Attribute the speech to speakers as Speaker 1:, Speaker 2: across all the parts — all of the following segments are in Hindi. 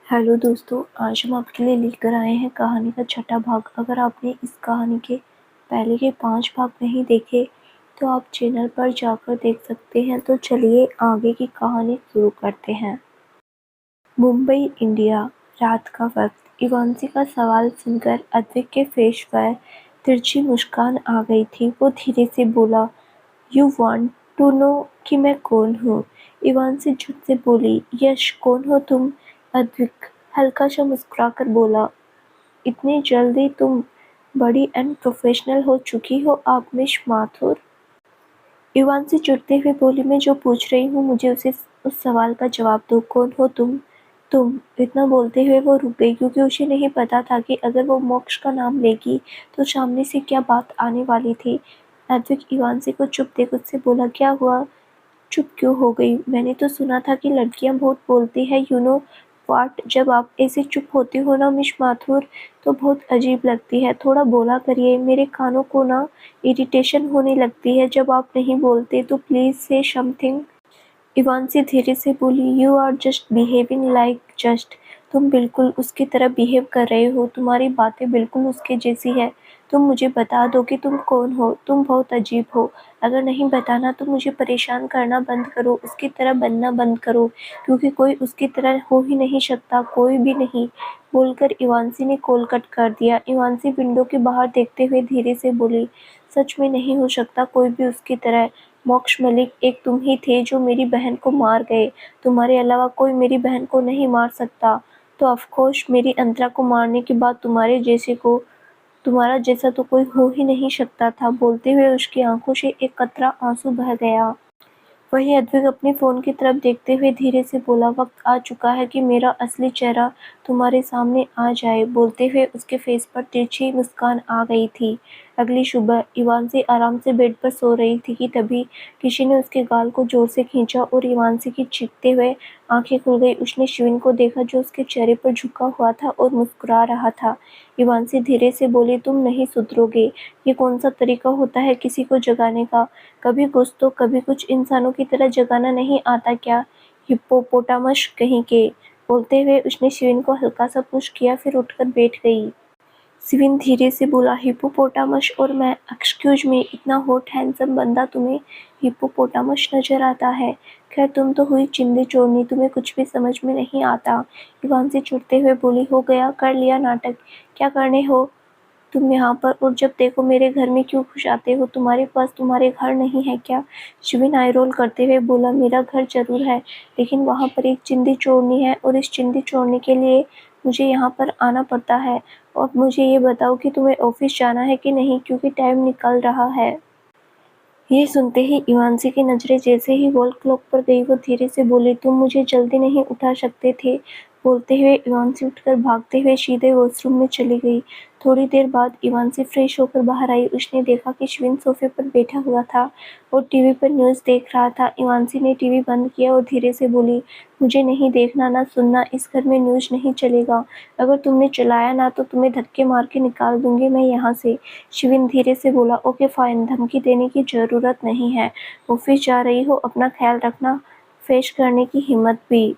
Speaker 1: हेलो दोस्तों, आज हम आपके लिए लेकर आए हैं कहानी का छठा भाग। अगर आपने इस कहानी के पहले के 5 भाग नहीं देखे तो आप चैनल पर जाकर देख सकते हैं। तो चलिए आगे की कहानी शुरू करते हैं। मुंबई, इंडिया। रात का वक्त। इवांशी का सवाल सुनकर अद्विक के फेस पर तिरछी मुस्कान आ गई थी। वो धीरे से बोला, यू वांट टू नो कि मैं कौन हूँ? इवांशी झट से बोली, यश, कौन हो तुम? अद्विक हल्का सा मुस्कुराकर बोला, इतनी जल्दी तुम बड़ी अनप्रोफेशनल हो चुकी हो आप मिस माथुर। इवांशी चिढ़ते हुए बोली, मैं जो पूछ रही हूँ मुझे उस सवाल का जवाब दो। कौन हो तुम? तुम। इतना बोलते हुए वो रुक गई, क्योंकि उसे नहीं पता था कि अगर वो मोक्ष का नाम लेगी तो सामने से क्या बात आने वाली थी। अद्विक इवांशी को चुप देख उससे बोला, क्या हुआ? चुप क्यों हो गई? मैंने तो सुना था कि लड़कियां बहुत बोलती है, यू नो व्हाट। जब आप ऐसे चुप होती हो ना मिस माथुर, तो बहुत अजीब लगती है। थोड़ा बोला करिए, मेरे कानों को ना इरिटेशन होने लगती है जब आप नहीं बोलते। तो प्लीज से समथिंग। इवांशी धीरे से बोली, you are just behaving like just. तुम बिल्कुल उसकी तरह बिहेव कर रहे हो, तुम्हारी बातें बिल्कुल उसके जैसी है। तुम मुझे बता दो कि तुम कौन हो। तुम बहुत अजीब हो। अगर नहीं बताना तो मुझे परेशान करना बंद करो, उसकी तरह बनना बंद करो, क्योंकि कोई उसकी तरह हो ही नहीं सकता, कोई भी नहीं। बोलकर इवांशी ने कॉल कट कर दिया। इवांशी विंडो के बाहर देखते हुए धीरे से बोली, सच में नहीं हो सकता कोई भी उसकी तरह। मोक्ष मलिक, एक तुम ही थे जो मेरी बहन को मार गए। तुम्हारे अलावा कोई मेरी बहन को नहीं मार सकता। तो ऑफकोर्स मेरी अंतरा को मारने के बाद तुम्हारा जैसा तो कोई हो ही नहीं सकता था। बोलते हुए उसकी आंखों से एक कतरा आंसू बह गया। वहीं अद्विक अपने फोन की तरफ देखते हुए धीरे से बोला, वक्त आ चुका है कि मेरा असली चेहरा तुम्हारे सामने आ जाए। बोलते हुए उसके फेस पर तिरछी मुस्कान आ गई थी। अगली सुबह इवांशी आराम से बेड पर सो रही थी कि तभी किसी ने उसके गाल को जोर से खींचा और इवांशी की चीखते हुए आंखें खुल गई। उसने शिविन को देखा जो उसके चेहरे पर झुका हुआ था और मुस्कुरा रहा था। इवांशी धीरे से बोली, तुम नहीं सुधरोगे। ये कौन सा तरीका होता है किसी को जगाने का? कभी कुछ तो कभी कुछ इंसानों की तरह जगाना नहीं आता क्या? हिप्पोपोटामस कहीं के। बोलते हुए उसने शिविन को हल्का सा पुश किया, फिर उठकर बैठ गई। शिविन धीरे से बोला, हिप्पोपोटामस और मैं? एक्सक्यूज मी, इतना हॉट हैंडसम बंदा तुम्हें हिप्पोपोटामस नजर आता है? खैर, तुम तो हुई चिंदी चोरनी, तुम्हें कुछ भी समझ में नहीं आता। इवांशी चिढ़ते हुए बोली, हो गया, कर लिया नाटक। क्या करने हो तुम यहाँ पर? और जब देखो मेरे घर में क्यों घुस आते हो? तुम्हारे पास तुम्हारे घर नहीं है क्या? शिविन आई रोल करते हुए बोला, मेरा घर जरूर है, लेकिन वहाँ पर एक चिंदी चोरनी है और इस चिंदी चोरनी के लिए मुझे यहाँ पर आना पड़ता है। और मुझे ये बताओ कि तुम्हें ऑफिस जाना है कि नहीं, क्योंकि टाइम निकल रहा है। ये सुनते ही इवांशी की नजरें जैसे ही वॉल क्लॉक पर गई, वो धीरे से बोली, तुम मुझे जल्दी नहीं उठा सकते थे? बोलते हुए इवांशी उठकर भागते हुए सीधे वॉशरूम में चली गई। थोड़ी देर बाद इवांशी फ्रेश होकर बाहर आई। उसने देखा कि शिविन सोफे पर बैठा हुआ था और टीवी पर न्यूज़ देख रहा था। इवांशी ने टीवी बंद किया और धीरे से बोली, मुझे नहीं देखना ना सुनना, इस घर में न्यूज़ नहीं चलेगा। अगर तुमने चलाया ना तो तुम्हें धक्के मार के निकाल दूंगी मैं यहाँ से। शिविन धीरे से बोला, ओके फाइन, धमकी देने की जरूरत नहीं है। ऑफिस जा रही हो, अपना ख्याल रखना। फेस करने की हिम्मत भी।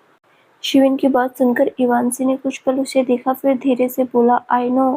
Speaker 1: शिविन की बात सुनकर इवांशी ने कुछ पल उसे देखा, फिर धीरे से बोला, I know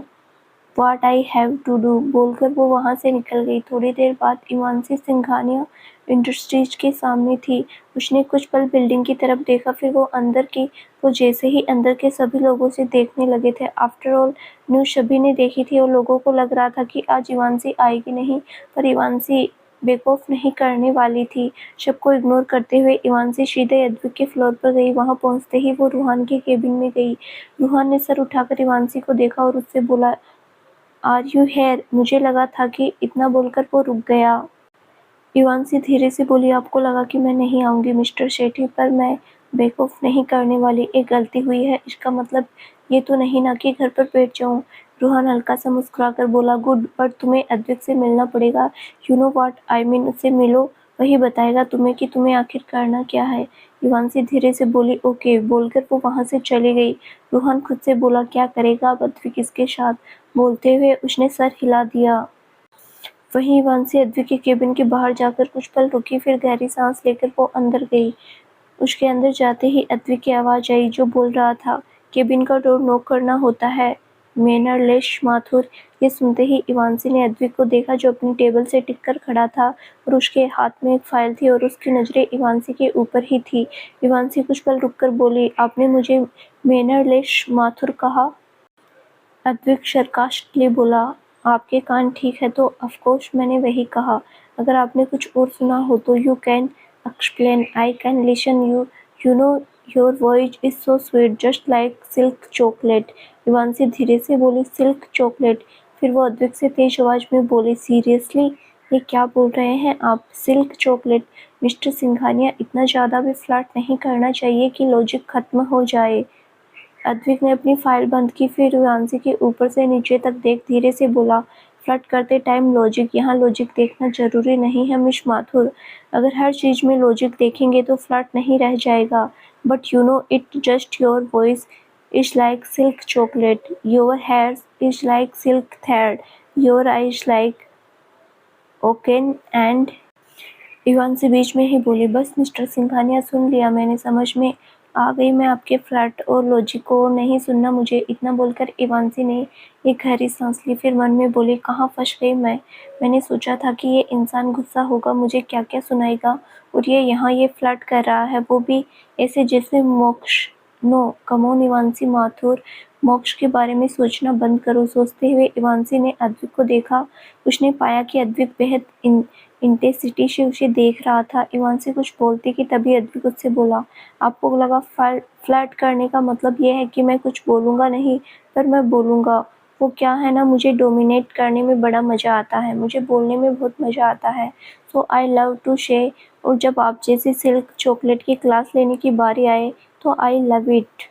Speaker 1: what I have to do. बोलकर वो वहां से निकल गई। थोड़ी देर बाद इवांशी सिंघानिया इंडस्ट्रीज के सामने थी। उसने कुछ पल बिल्डिंग की तरफ देखा, फिर वो जैसे ही अंदर के सभी लोगों से देखने लगे थे। आफ्टर ऑल न्यूज़ सभी ने देखी थी और लोगों को लग रहा था कि आज इवांशी आएगी नहीं, पर इवांशी बेकऑफ नहीं करने वाली थी। सबको इग्नोर करते हुए इवांशी सीधे अद्विक के फ्लोर पर गई। वहां पहुंचते ही वो रूहान के केबिन में गई। रूहान ने सर उठाकर इवांशी को देखा और उससे बोला, आर यू हेयर? मुझे लगा था कि। इतना बोलकर वो रुक गया। इवांशी धीरे से बोली, आपको लगा कि मैं नहीं आऊंगी मिस्टर सेठी, पर मैं बेक ऑफ नहीं करने वाली। एक गलती हुई है, इसका मतलब ये तो नहीं ना कि घर पर बैठ जाऊं। रूहान हल्का सा मुस्कुराकर बोला, गुड, बट तुम्हें अद्विक से मिलना पड़ेगा। You know what I mean, उससे मिलो, वही बताएगा तुम्हें कि तुम्हें आखिर करना क्या है। इवांशी धीरे से बोली, ओके। बोलकर वो वहां से चली गई। रूहान खुद से बोला, क्या करेगा अब अद्विक इसके साथ? बोलते हुए उसने सर हिला दिया। वहीं इवांशी अद्विक के केबिन के बाहर जाकर कुछ पल रुकी, फिर गहरी सांस लेकर वो अंदर गई। उसके अंदर जाते ही अद्विक की आवाज आई जो बोल रहा था, केबिन का डोर नॉक करना होता है मैनरलेस माथुर। ये सुनते ही इवांसी ने अद्विक को देखा जो अपनी टेबल से टिककर खड़ा था और उसके हाथ में एक फाइल थी और उसकी नजरें इवांसी के ऊपर ही थी। इवांसी कुछ पल रुककर बोली, आपने मुझे मैनरलेस माथुर कहा? अद्विक सरकास्टिकली बोला, आपके कान ठीक है तो ऑफकोर्स मैंने वही कहा। अगर आपने कुछ और सुना हो तो you can explain, I can listen. You know your voice is so sweet just like silk chocolate. Ivanshi धीरे से बोली, सिल्क चॉकलेट? फिर वो अद्विक से तेज आवाज में बोली, सीरियसली ये क्या बोल रहे हैं आप? Silk chocolate? मिस्टर सिंघानिया, इतना ज्यादा भी फ्लर्ट नहीं करना चाहिए कि लॉजिक खत्म हो जाए। अद्विक ने अपनी फाइल बंद की, फिर इवांसी के ऊपर से नीचे तक देख धीरे से बोला, फ्लर्ट करते टाइम लॉजिक, यहाँ लॉजिक देखना जरूरी नहीं है मिस माथुर। अगर हर चीज में लॉजिक देखेंगे तो फ्लर्ट नहीं रह जाएगा। But you know it just your voice is like silk chocolate, your hair is like silk thread, your eyes like ocean and. Ivanshi बीच में ही बोली, बस मिस्टर सिंघानिया, सुन लिया मैंने, समझ में आ गई मैं आपके फ्लर्ट और लॉजिक को नहीं सुनना मुझे। इतना बोलकर इवांसी ने एक गहरी सांस ली, फिर मन में बोली, कहाँ फंस गई मैं। मैंने सोचा था कि ये इंसान गुस्सा होगा, मुझे क्या क्या सुनाएगा, और ये यहाँ ये फ्लर्ट कर रहा है, वो भी ऐसे जैसे मोक्ष। नो कम ऑन इवांसी माथुर, मोक्ष के बारे में सोचना बंद करो। सोचते हुए इवांसी ने अद्विक को देखा। उसने पाया कि अद्विक बेहद इंटेंसिटी से उसे देख रहा था। इवांसी कुछ बोलती कि तभी अद्विक उससे बोला, आपको लगा फ्लर्ट करने का मतलब ये है कि मैं कुछ बोलूँगा नहीं, पर मैं बोलूँगा। वो क्या है ना, मुझे डोमिनेट करने में बड़ा मज़ा आता है, मुझे बोलने में बहुत मज़ा आता है। सो आई लव टू शे, और जब आप जैसे सिल्क चॉकलेट की क्लास लेने की बारी आए तो आई लव इट।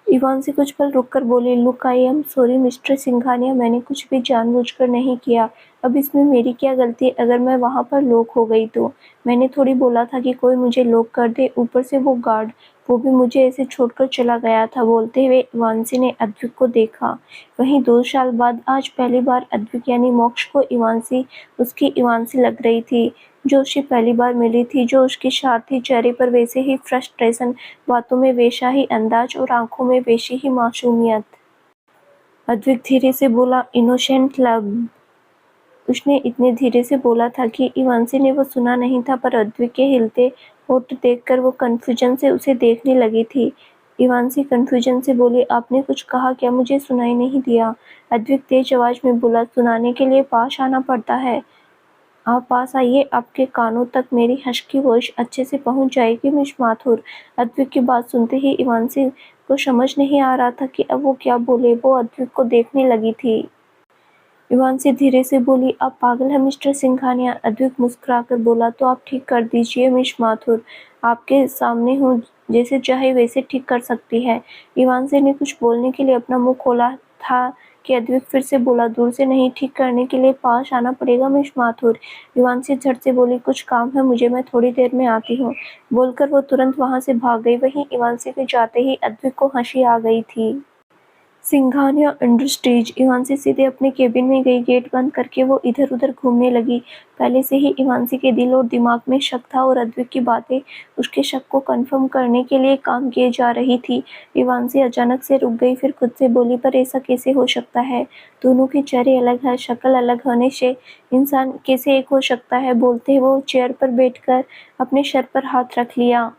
Speaker 1: इवांसी कुछ पल रुककर बोली, look I am sorry mister Singhania, मैंने कुछ भी जानबूझकर नहीं किया। अब इसमें मेरी क्या गलती अगर मैं वहाँ पर लॉक हो गई तो? मैंने थोड़ी बोला था कि कोई मुझे लॉक कर दे, ऊपर से वो गार्ड, वो भी मुझे ऐसे छोड़कर चला गया था। बोलते हुए इवांसी ने अद्विक को देखा। वहीं 2 साल बाद आज पहली बार अद्विक यानी मोक्ष को इवांसी उसकी इवांसी लग रही थी, जो उसे पहली बार मिली थी, जो उसके साथ थी, चेहरे पर वैसे ही फ्रस्ट्रेशन, बातों में वैसा ही अंदाज और आंखों में वैसी ही मासूमियत। अद्विक धीरे से बोला, इनोसेंट लव। उसने इतने धीरे से बोला था कि इवांसी ने वो सुना नहीं था, पर अद्विक के हिलते होठ देखकर वो कन्फ्यूजन से उसे देखने लगी थी। इवांसी कन्फ्यूजन से बोली, आपने कुछ कहा क्या? मुझे सुनाई नहीं दिया। अद्विक तेज आवाज में बोला, सुनाने के लिए पास आना पड़ता है। आप पास आइए, आपके कानों तक मेरी हस्की वॉइस अच्छे से पहुंच जाएगी मिस माथुर। अद्विक की बात सुनते ही इवांसी को समझ नहीं आ रहा था कि अब वो क्या बोले। वो अद्विक को देखने लगी थी। इवांसी धीरे से बोली, आप पागल हैं मिस्टर सिंघानिया। अद्विक मुस्कुराकर बोला, तो आप ठीक कर दीजिए मिस माथुर, आपके सामने हूँ, जैसे चाहे वैसे ठीक कर सकती है। इवांसी ने कुछ बोलने के लिए अपना मुंह खोला था कि अद्विक फिर से बोला, दूर से नहीं, ठीक करने के लिए पास आना पड़ेगा मिस माथुर। इवांसी झट से बोली, कुछ काम है मुझे, मैं थोड़ी देर में आती हूँ। बोलकर वो तुरंत वहां से भाग गई। वहीं इवांसी के जाते ही अद्विक को हंसी आ गई थी। सिंघानिया इंडस्ट्रीज। इवांसी सीधे अपने केबिन में गई। गेट बंद करके वो इधर उधर घूमने लगी। पहले से ही इवांसी के दिल और दिमाग में शक था और अद्विक की बातें उसके शक को कंफर्म करने के लिए काम किए जा रही थी। इवांसी अचानक से रुक गई, फिर खुद से बोली, पर ऐसा कैसे हो सकता है? दोनों के चेहरे अलग है, शक्ल अलग होने से इंसान कैसे एक हो सकता है? बोलते वो चेयर पर बैठकर अपने सर पर हाथ रख लिया।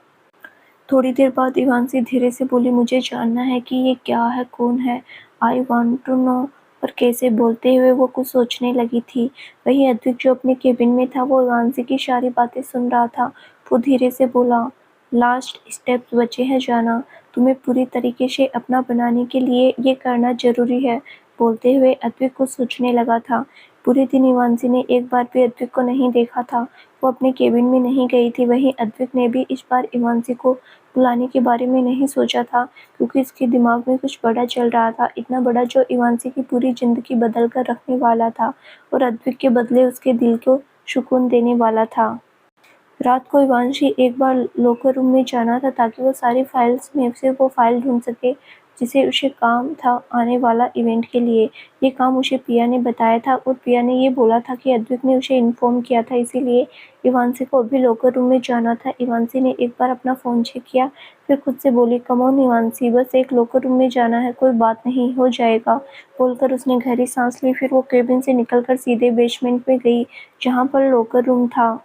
Speaker 1: थोड़ी देर बाद इवांसी धीरे से बोली, मुझे जानना है कि ये क्या है, कौन है, आई वॉन्ट टू नो। पर कैसे? बोलते हुए वो कुछ सोचने लगी थी। वहीं अद्विक जो अपने केबिन में था वो इवांसी की सारी बातें सुन रहा था। वो धीरे से बोला, लास्ट स्टेप्स बचे हैं जाना, तुम्हें पूरी तरीके से अपना बनाने के लिए ये करना जरूरी है। बोलते हुए अद्विक कुछ सोचने लगा था। पूरे दिन इवांसी ने एक बार भी अद्विक को नहीं देखा था। वो अपने केबिन में नहीं गई थी। वहीं अद्विक ने भी इस बार इवांसी को बुलाने के बारे में नहीं सोचा था, क्योंकि इसके दिमाग में कुछ बड़ा चल रहा था, इतना बड़ा जो इवांसी की पूरी जिंदगी बदल कर रखने वाला था और अद्विक के बदले उसके दिल को सुकून देने वाला था। रात को इवांशी एक बार लॉकर रूम में जाना था ताकि वो सारी फाइल्स में से वो फाइल ढूंढ सके जिसे उसे काम था आने वाला इवेंट के लिए। ये काम उसे पिया ने बताया था और पिया ने ये बोला था कि अद्विक ने उसे इन्फॉर्म किया था, इसीलिए इवांशी को अभी लॉकर रूम में जाना था। इवांशी ने एक बार अपना फ़ोन चेक किया, फिर खुद से बोली, कम ऑन इवांशी, बस एक लॉकर रूम में जाना है, कोई बात नहीं, हो जाएगा, बोलकर उसने गहरी सांस ली। फिर वो केबिन से निकलकर सीधे बेसमेंट में गई जहाँ पर लॉकर रूम था।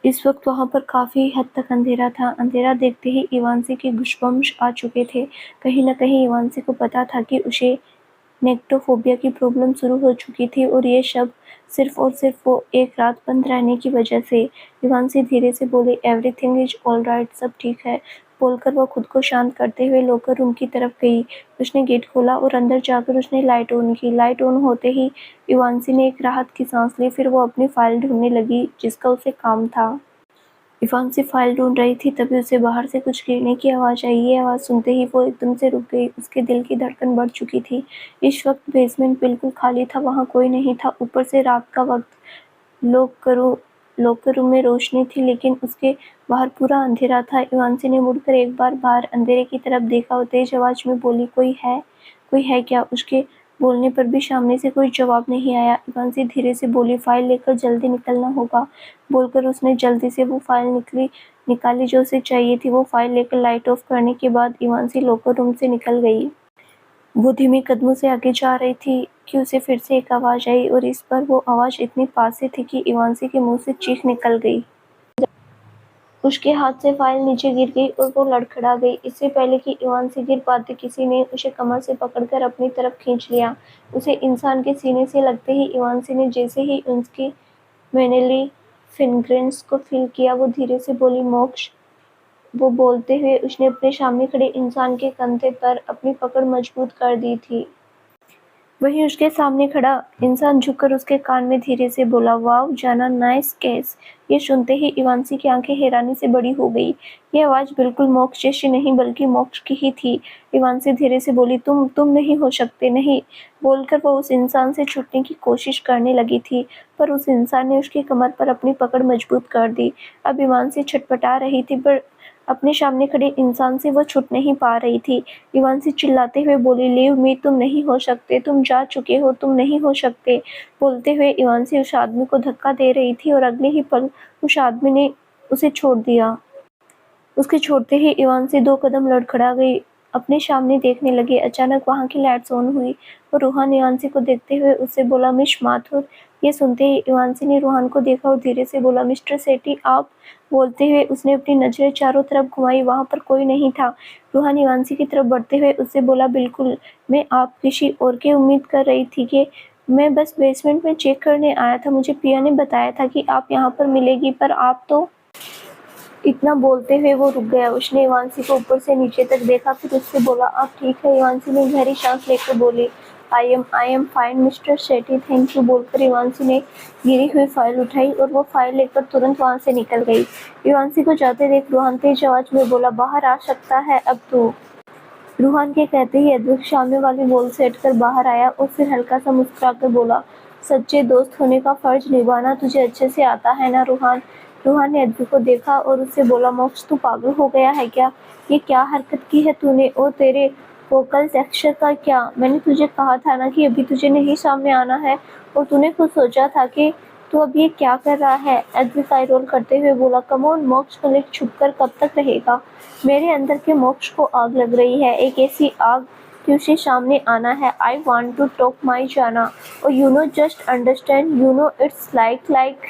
Speaker 1: इस वक्त वहाँ पर काफ़ी हद तक अंधेरा था। अंधेरा देखते ही इवांशी के गूज़बम्प्स आ चुके थे। कहीं न कहीं इवांशी को पता था कि उसे नेक्टोफोबिया की प्रॉब्लम शुरू हो चुकी थी और ये सब सिर्फ़ और सिर्फ़ वो एक रात बंद रहने की वजह से। इवांशी धीरे से बोली, एवरीथिंग इज़ ऑलराइट, सब ठीक है, बोलकर वो खुद को शांत करते हुए लॉकर रूम की तरफ गई। उसने गेट खोला और अंदर जाकर उसने लाइट ऑन की। लाइट ऑन होते ही इवांशी ने एक राहत की सांस ली। फिर वो अपनी फाइल ढूंढने लगी जिसका उसे काम था। इवांशी फाइल ढूंढ रही थी, तभी उसे बाहर से कुछ गिरने की आवाज़ आई। ये आवाज़ सुनते ही वो एकदम से रुक गई। उसके दिल की धड़कन बढ़ चुकी थी। इस वक्त बेसमेंट बिल्कुल खाली था, वहाँ कोई नहीं था। ऊपर से रात का वक्त, लॉकर रूम में रोशनी थी लेकिन उसके बाहर पूरा अंधेरा था। इवांशी ने मुड़कर एक बार बाहर अंधेरे की तरफ देखा और तेज आवाज में बोली, कोई है क्या? उसके बोलने पर भी सामने से कोई जवाब नहीं आया। इवांशी धीरे से बोली, फाइल लेकर जल्दी निकलना होगा, बोलकर उसने जल्दी से वो फाइल निकाली जो उसे चाहिए थी। वो फाइल लेकर लाइट ऑफ करने के बाद इवांशी लॉकर रूम से निकल गई। वो धीमे कदमों से आगे जा रही थी कि उसे फिर से एक आवाज़ आई और इस बार वो आवाज़ इतनी पास से थी कि इवांशी के मुंह से चीख निकल गई। उसके हाथ से फाइल नीचे गिर गई और वो लड़खड़ा गई। इससे पहले कि इवांशी गिर पाती, किसी ने उसे कमर से पकड़कर अपनी तरफ खींच लिया। उसे इंसान के सीने से लगते ही इवांशी ने जैसे ही उसकी मैनेली फिंगर्स को फील किया, वो धीरे से बोली, मोक्ष। वो बोलते हुए उसने अपने सामने खड़े इंसान के कंधे पर अपनी पकड़ मजबूत कर दी थी। वहीं उसके सामने खड़ा इंसान झुककर उसके कान में धीरे से बोला, वाव जाना, नाइस केस। ये सुनते ही इवांशी की आंखें हैरानी से बड़ी हो गई। ये आवाज बिल्कुल मोक्ष जैसी नहीं बल्कि मोक्ष की ही थी। इवांशी धीरे से बोली, तुम नहीं हो सकते, नहीं, बोलकर वो उस इंसान से छूटने की कोशिश करने लगी थी, पर उस इंसान ने उसकी कमर पर अपनी पकड़ मजबूत कर दी। अब इवांशी छटपटा रही थी पर अपने सामने खड़े इंसान से वो छूट नहीं पा रही थी। इवांशी चिल्लाते हुए बोली, लीव मी, तुम नहीं हो सकते, तुम जा चुके हो, तुम नहीं हो सकते। बोलते हुए इवांशी उस आदमी को धक्का दे रही थी और अगले ही पल उस आदमी ने उसे छोड़ दिया। उसके छोड़ते ही इवांशी 2 कदम लड़खड़ा गई, अपने सामने देखने लगी। अचानक वहाँ की लाइट्स ऑन हुई और रूहान इवांशी को देखते हुए उससे बोला, मिस माथुर। ये सुनते ही इवांशी ने रूहान को देखा और धीरे से बोला, मिस्टर सेठी आप। बोलते हुए उसने अपनी नजरें चारों तरफ घुमाई, वहाँ पर कोई नहीं था। रूहान इवांशी की तरफ बढ़ते हुए उससे बोला, बिल्कुल, मैं आप किसी और की उम्मीद कर रही थी कि मैं बस बेसमेंट में चेक करने आया था। मुझे पिया ने बताया था कि आप यहाँ पर मिलेगी, पर आप तो। इतना बोलते हुए वो रुक गया। उसने इवांशी को ऊपर से नीचे तक देखा, फिर उससे बोला, आप ठीक है? इवांशी ने गहरी सांस लेकर बोली, I am fine mister Shetty, thank you, बोलकर इवांशी ने गिरी हुई फाइल उठाई और वो फाइल लेकर तुरंत वहाँ से निकल गई। इवांशी को जाते देख रूहान तेज आवाज में बोला, बाहर आ सकता है अब तू। रूहान के कहते ही अद्वैत सामने वाली वॉल से हटकर बाहर आया और फिर हल्का सा मुस्कुराकर बोला, सच्चे दोस्त होने का फर्ज निभाना तुझे अच्छे से आता है ना रूहान। रूहान ने अद्वैत को देखा और उससे बोला, मोक्ष तू पागल हो गया है क्या? ये क्या हरकत की है तूने? और तेरे वोकल टेक्सचर का क्या? मैंने तुझे कहा था ना कि अभी तुझे नहीं सामने आना है, और तूने खुद सोचा था कि तू अब ये क्या कर रहा है? अद्वैत आई रोल करते हुए बोला, कम ऑन मोक्ष, मलिक छुपकर कब तक रहेगा? मेरे अंदर के मोक्ष को आग लग रही है, एक ऐसी आग कि उसे सामने आना है। I want to talk my जाना, और you know just understand, you know it's like.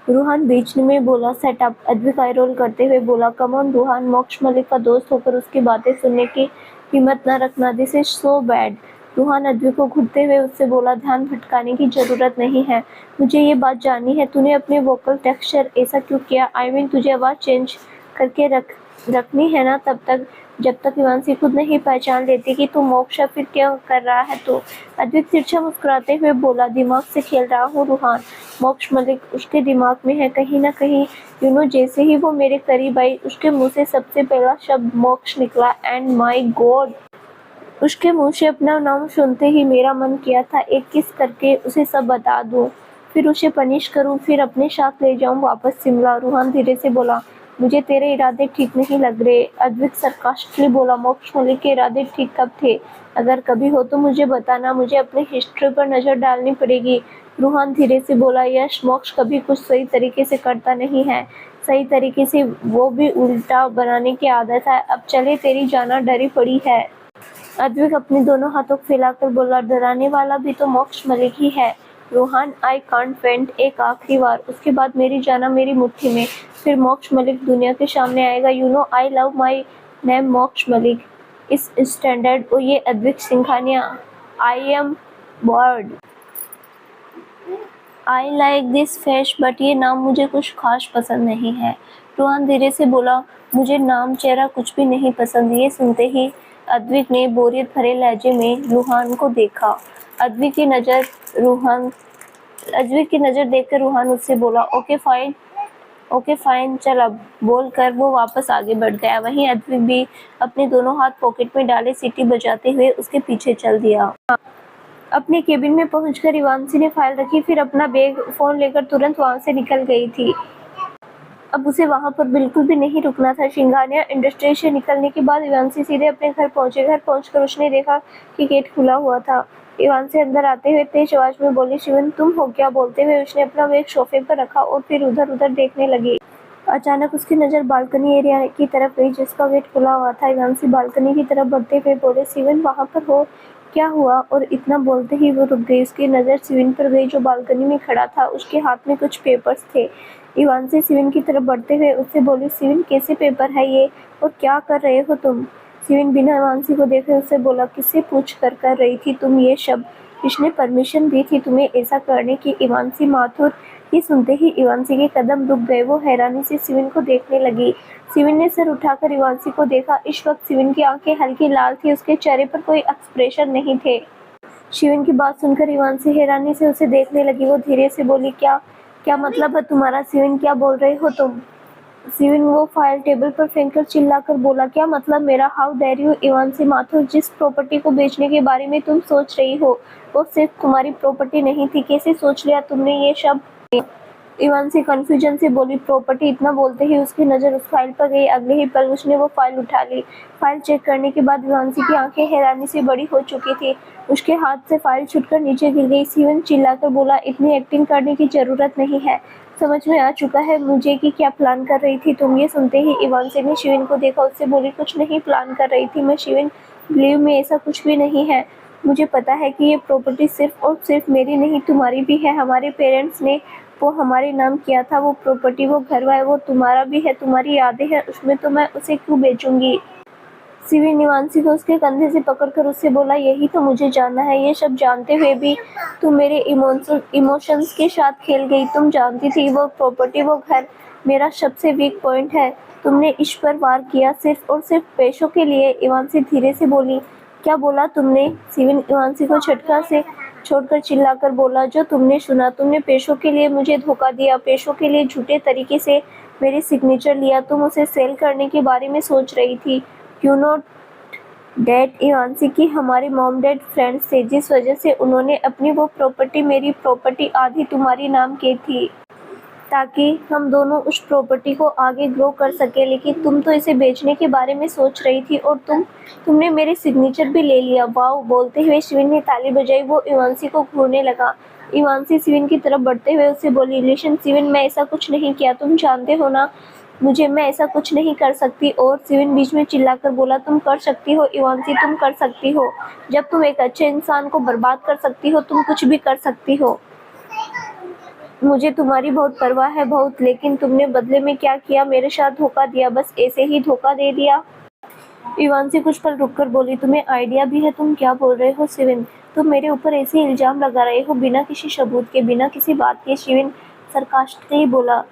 Speaker 1: Roohan बीच में बोला, set up. Advait eye roll करते हुए बोला, कम ऑन रूहान, मोक्ष मलिक का दोस्त होकर उसकी बातें सुनने की हिम्मत न रखना, this is so bad. Roohan Advait को घूरते हुए उससे बोला, ध्यान भटकाने की जरूरत नहीं है, मुझे ये बात जाननी है, तूने अपने वोकल टेक्सचर ऐसा क्यों किया? आई मीन तुझे आवाज चेंज करके रखनी है ना तब तक जब तक इवांशी खुद नहीं पहचान लेती कि तू मोक्ष फिर क्या कर रहा है तो। अद्वैत तिरछा मुस्कुराते हुए बोला, दिमाग से खेल रहा हूँ रूहान, मोक्ष मलिक उसके दिमाग में है कहीं ना कहीं। जैसे ही वो मेरे करीब आई उसके मुंह से सबसे पहला शब्द मोक्ष निकला, एंड माई गॉड, उसके मुंह से अपना नाम सुनते ही मेरा मन किया था एक किस करके उसे सब बता दूं। फिर उसे पनिश करूं, फिर अपने साथ ले जाऊं वापस शिमला। रूहान धीरे से बोला, मुझे तेरे इरादे ठीक नहीं लग रहे। अद्विक सरकास्टिकली बोला, मोक्ष मलिक के इरादे ठीक कब थे? अगर कभी हो तो मुझे बताना, मुझे अपनी हिस्ट्री पर नजर डालनी पड़ेगी। रूहान धीरे से बोला, यश, मोक्ष कभी कुछ सही तरीके से करता नहीं है। सही तरीके से वो भी उल्टा बनाने की आदत है। अब चले, तेरी जाना डरी पड़ी है। अद्विक अपने दोनों हाथों को फैलाकर बोला, डराने वाला भी तो मोक्ष मलिक ही है। रोहन, आई कांट वेंट एक आखिरी बार, उसके बाद मेरी जाना मेरी मुट्ठी में, फिर मोक्ष मलिक दुनिया के सामने आएगा। You know I love my name मोक्ष मलिक इस स्टैंडर्ड। और ये Advik Singhania, I am bird, I like this face, but ये नाम मुझे कुछ खास पसंद नहीं है। रोहन धीरे से बोला, मुझे नाम चेहरा कुछ भी नहीं पसंद। ये सुनते ही अद्विक ने बोरियत भरे लहजे में रूहान को देखा। अद्विक की नज़र देखकर रूहान उससे बोला, ओके फाइन, चल अब, बोल कर वो वापस आगे बढ़ गया। वहीं अद्विक भी अपने दोनों हाथ पॉकेट में डाले सीटी बजाते हुए उसके पीछे चल दिया। अपने केबिन में पहुंचकर इवांशी ने फाइल रखी, फिर अपना बैग फोन लेकर तुरंत वहां से निकल गई थी। अब उसे वहां पर बिल्कुल भी नहीं रुकना था। सिंघानिया इंडस्ट्री से निकलने के बाद इवांशी सीधे अपने घर पहुंचे। घर पहुंचकर उसने देखा कि गेट खुला हुआ था। इवांशी अंदर आते हुए तेज आवाज में बोली, शिवन तुम हो क्या? बोलते हुए उसने अपना बैग सोफे पर रखा और फिर उधर उधर देखने लगी। अचानक उसकी नजर बालकनी एरिया की तरफ गई जिसका गेट खुला हुआ था। इवांशी बालकनी की तरफ बढ़ते हुए बोले, शिवन वहां पर हो? क्या हुआ? और इतना बोलते ही वो रुक गई। उसकी नजर शिवन पर गई जो बालकनी में खड़ा था। उसके हाथ में कुछ पेपर्स थे। इवांशी शिवन की तरफ बढ़ते हुए उससे बोली, शिवन कैसे पेपर है ये और क्या कर रहे हो तुम? शिवन बिना इवांशी को देखे उससे बोला, किससे पूछ कर रही थी तुम ये सब? किसने परमिशन दी थी तुम्हें ऐसा करने की? इवांशी माथुर। ये सुनते ही इवांशी के कदम रुक गए। वो हैरानी से शिवन को देखने लगी। शिवन ने सिर उठाकर इवांशी को देखा। इस वक्त शिवन की आंखें हल्की लाल थी, उसके चेहरे पर कोई एक्सप्रेशन नहीं थे। शिवन की बात सुनकर इवांशी हैरानी से उसे देखने लगी। वो धीरे से बोली, क्या मतलब है तुम्हारा? शिवन, क्या बोल रहे हो तुम? शिवन वो फाइल टेबल पर फेंककर चिल्लाकर बोला, क्या मतलब मेरा? How dare you? Ivanshi Mathur, जिस प्रॉपर्टी को बेचने के बारे में तुम सोच रही हो वो सिर्फ तुम्हारी प्रॉपर्टी नहीं थी। कैसे सोच लिया तुमने ये सब? इवांशी कंफ्यूजन से बोली, प्रॉपर्टी? इतना बोलते ही उसकी नज़र उस फाइल पर गई। अगले ही पल उसने वो फाइल उठा ली। फाइल चेक करने के बाद इवांशी की आंखें हैरानी से बड़ी हो चुकी थी। उसके हाथ से फाइल छूटकर नीचे गिर गई। शिवन चिल्लाकर बोला, इतनी एक्टिंग करने की जरूरत नहीं है, समझ में आ चुका है मुझे कि क्या प्लान कर रही थी तुम। ये सुनते ही इवांशी ने शिवन को देखा। उससे बोली, कुछ नहीं प्लान कर रही थी मैं शिवन, बिलीव में ऐसा कुछ भी नहीं है। मुझे पता है कि ये प्रॉपर्टी सिर्फ और सिर्फ मेरी नहीं तुम्हारी भी है। हमारे पेरेंट्स ने वो हमारे नाम किया था। वो प्रॉपर्टी, वो घर है, वो तुम्हारा भी है, तुम्हारी यादें हैं उसमें, तो मैं उसे क्यों बेचूंगी? शिवन इवांशी को उसके कंधे से पकड़कर उससे बोला, यही तो मुझे जानना है। ये सब जानते हुए भी तुम मेरे इमोशंस के साथ खेल गई। तुम जानती थी वो प्रॉपर्टी, वो घर मेरा सबसे वीक पॉइंट है। तुमने इस पर वार किया सिर्फ और सिर्फ पैसों के लिए। इवांशी धीरे से बोली, क्या बोला तुमने? शिवन इवांशी को झटका से छोड़कर चिल्लाकर बोला, जो तुमने सुना। तुमने पैसों के लिए मुझे धोखा दिया, पैसों के लिए झूठे तरीके से मेरी सिग्नेचर लिया। तुम उसे सेल करने के बारे में सोच रही थी। यू नो डैड, इवांशी की हमारे मॉम डैड फ्रेंड्स थे, जिस वजह से उन्होंने अपनी वो प्रॉपर्टी, मेरी प्रॉपर्टी आधी तुम्हारी नाम की थी ताकि हम दोनों उस प्रॉपर्टी को आगे ग्रो कर सके। लेकिन तुम तो इसे बेचने के बारे में सोच रही थी और तुमने मेरे सिग्नेचर भी ले लिया। वाओ! बोलते हुए शिवन ने ताली बजाई। वो इवांशी को घूरने लगा। इवांशी शिवन की तरफ बढ़ते हुए उससे बोली, लिसन शिवन, मैं ऐसा कुछ नहीं किया, तुम जानते हो ना मुझे, मैं ऐसा कुछ नहीं कर सकती। और शिवन बीच में चिल्लाकर बोला, तुम कर सकती हो इवांशी, तुम कर सकती हो। जब तुम एक अच्छे इंसान को बर्बाद कर सकती हो तुम कुछ भी कर सकती हो। मुझे तुम्हारी बहुत परवाह है, बहुत, लेकिन तुमने बदले में क्या किया? मेरे साथ धोखा दिया, बस ऐसे ही धोखा दे दिया। इवांशी कुछ पल रुककर बोली, तुम्हें आइडिया भी है तुम क्या बोल रहे हो? शिवन, तुम मेरे ऊपर ऐसे इल्जाम लगा रहे हो बिना किसी सबूत के, बिना किसी बात के। शिवन सरकास्टिकली बोला,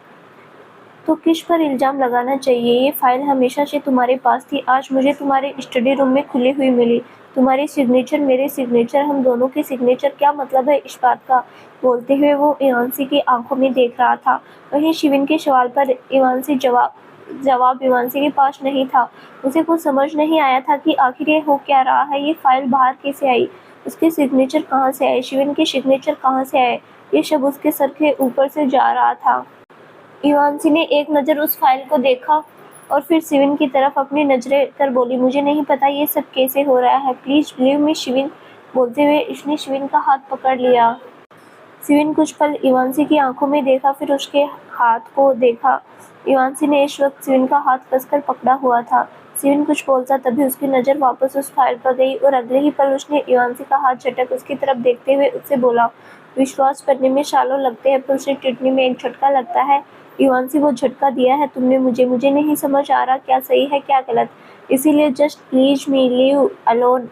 Speaker 1: तो किस पर इल्जाम लगाना चाहिए? ये फाइल हमेशा से तुम्हारे पास थी, आज मुझे तुम्हारे स्टडी रूम में खुली हुई मिली। तुम्हारे सिग्नेचर, मेरे सिग्नेचर, हम दोनों के सिग्नेचर, क्या मतलब है इस बात का? बोलते हुए वो इवांशी की आंखों में देख रहा था। वहीं शिवन के सवाल पर इवांशी जवाब इवांशी के पास नहीं था। उसे कुछ समझ नहीं आया था कि आखिर ये हो क्या रहा है। ये फाइल बाहर कैसे आई? उसके सिग्नेचर कहाँ से आए, शिविन के सिग्नेचर कहाँ से आए, ये सब उसके सर के ऊपर से जा रहा था। इवांसी ने एक नज़र उस फाइल को देखा और फिर शिविन की तरफ अपनी नजरें कर बोली, मुझे नहीं पता ये सब कैसे हो रहा है, प्लीज बिलीव मी शिविन। बोलते हुए इसने शिविन का हाथ पकड़ लिया। शिविन कुछ पल इवांसी की आंखों में देखा, फिर उसके हाथ को देखा। इवांसी ने इस वक्त शिविन का हाथ कसकर पकड़ा हुआ था। शिविन कुछ बोलता तभी उसकी नज़र वापस उस फाइल पर गई और अगले ही पल उसने इवांसी का हाथ झटक उसकी तरफ देखते हुए उससे बोला, विश्वास करने में सालों लगते हैं पर उसे टूटने में एक झटका लगता है। इवांसी, वो झटका दिया है तुमने मुझे नहीं समझ आ रहा क्या सही है क्या गलत, इसीलिए just please me leave alone.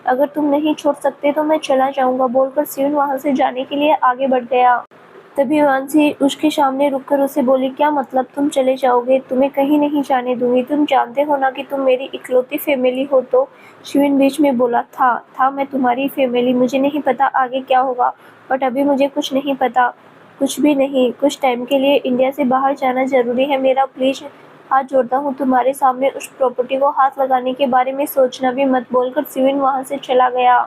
Speaker 1: अगर तुम नहीं छोड़ सकते तो मैं चला जाऊंगा, बोलकर शिविन वहां से जाने के लिए आगे बढ़ गया। तभी इवांसी उसके सामने रुककर उसे बोली, क्या मतलब तुम चले जाओगे, तुम्हें कहीं नहीं जाने दूंगी, तुम जानते हो ना कि तुम मेरी इकलौती फैमिली हो। तो शिविन बीच में बोला, था मैं तुम्हारी फैमिली, मुझे नहीं पता आगे क्या होगा, बट अभी मुझे कुछ नहीं पता, कुछ भी नहीं। कुछ टाइम के लिए इंडिया से बाहर जाना जरूरी है मेरा, प्लीज हाथ जोड़ता हूँ तुम्हारे सामने, उस प्रॉपर्टी को हाथ लगाने के बारे में सोचना भी मत, बोलकर शिविन वहां से चला गया।